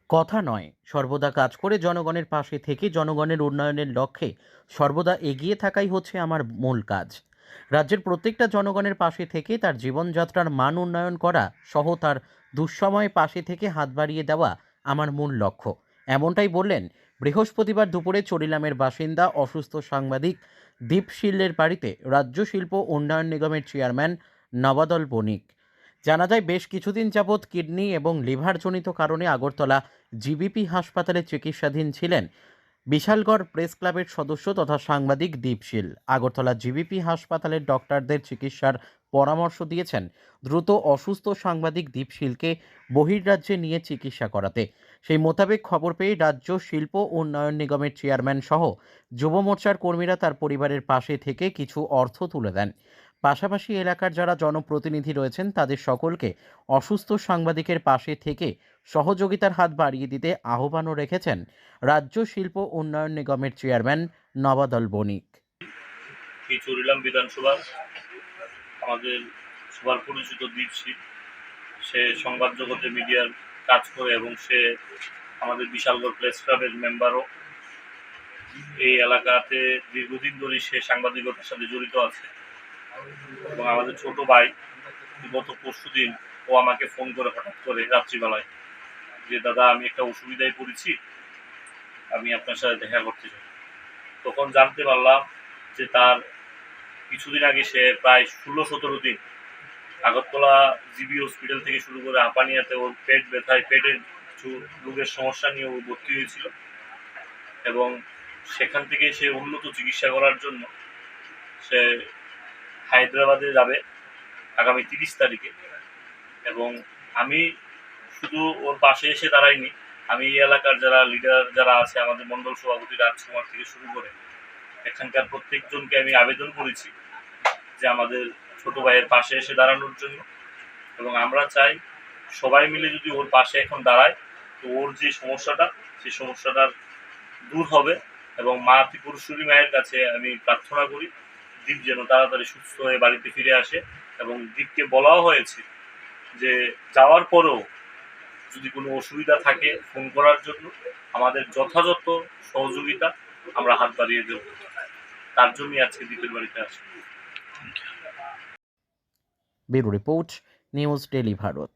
কথা নয়, সর্বদা কাজ করে জনগণের পাশে থেকে জনগণের উন্নয়নের লক্ষ্যে সর্বদা এগিয়ে থাকাই হচ্ছে আমার মূল কাজ। রাজ্যের প্রত্যেকটা জনগণের পাশে থেকে তার জীবনযাত্রার মান উন্নয়ন করা সহ তার দুঃসময়ে পাশে থেকে হাত বাড়িয়ে দেওয়া আমার মূল লক্ষ্য। এমনটাই বললেন বৃহস্পতিবার দুপুরে চরিলামের বাসিন্দা অসুস্থ সাংবাদিক দীপশিল্যের বাড়িতে রাজ্য শিল্প উন্নয়ন নিগমের চেয়ারম্যান নবাদল বণিক। জানা যায় বেশ কিছুদিন যাবৎ কিডনি এবং লিভারজনিত কারণে আগরতলা জিবিপি হাসপাতালে চিকিৎসাধীন ছিলেন বিশালগড় প্রেস ক্লাবের সদস্য তথা সাংবাদিক দীপশিল। আগরতলা জিবিপি হাসপাতালের ডক্টরদের চিকিৎসার পরামর্শ দিয়েছেন দ্রুত অসুস্থ সাংবাদিক দীপশিলকে বহির্রাজ্যে নিয়ে চিকিৎসা করাতে। সেই মোতাবেক খবর পেয়ে রাজ্য শিল্প উন্নয়ন নিগমের চেয়ারম্যান সহ যুব মোর্চার কর্মীরা তার পরিবারের পাশে থেকে কিছু অর্থ তুলে দেন। পাশাপাশি এলাকার যারা জনপ্রতিনিধি রয়েছেন তাদের সকলকে অসুস্থ সাংবাদিকের পাশে থেকে সহযোগিতার হাত বাড়িয়ে দিতে আহ্বানও রেখেছেন রাজ্য শিল্প উন্নয়ন নিগমের চেয়ারম্যান নবাদল বণিক। এই চরিলাম বিধানসভা আমাদের সবার পরিচিত দীপশিল, সে সংবাদ জগতে মিডিয়ার কাজ করে এবং সে আমাদের বিশালগড় প্রেস ক্লাবের মেম্বারও। এই এলাকাতে দীর্ঘদিন ধরেই সে সাংবাদিকতার সাথে জড়িত আছে এবং আমাদের ছোট ভাই গত পরশুদিন ও আমাকে ফোন করে হঠাৎ করে রাত্রিবেলায় যে দাদা আমি একটা অসুবিধায় পড়েছি, আমি আপনার সাথে দেখা করতে চাই। তখন জানতে পারলাম যে তার কিছুদিন আগে সে প্রায় 16-17 দিন আগরতলা জিবি হসপিটাল থেকে শুরু করে হাঁপানিয়াতে ওর পেট ব্যথায় পেটের কিছু রোগের সমস্যা নিয়ে ও ভর্তি হয়েছিল এবং সেখান থেকে সে উন্নত চিকিৎসা করার জন্য সে হায়দ্রাবাদে যাবে আগামী 30 তারিখে। এবং আমি শুধু ওর পাশে এসে দাঁড়াইনি, আমি এই এলাকার যারা লিডার যারা আছে আমাদের মণ্ডল সভাপতি রাজকুমার থেকে শুরু করে এখানকার প্রত্যেকজনকে আমি আবেদন করেছি যে আমাদের ছোট ভাইয়ের পাশে এসে দাঁড়ানোর জন্য। এবং আমরা চাই সবাই মিলে যদি ওর পাশে এখন দাঁড়ায় তো ওর যে সমস্যাটা সেই সমস্যাটার দূর হবে। এবং মা ত্রিপুরেশ্বরী মায়ের কাছে আমি প্রার্থনা করি দীপ যেন তাড়াতাড়ি সুস্থ হয়ে বাড়িতে ফিরে আসে। এবং দীপকে বলাও হয়েছে যে যাওয়ার পরেও যদি কোনো অসুবিধা থাকে ফোন করার জন্য আমাদের যথাযথ সহযোগিতা আমরা হাত বাড়িয়ে দেব। তার জন্যই আজকে দীপের বাড়িতে আসি। Bureau report, news daily Bharat.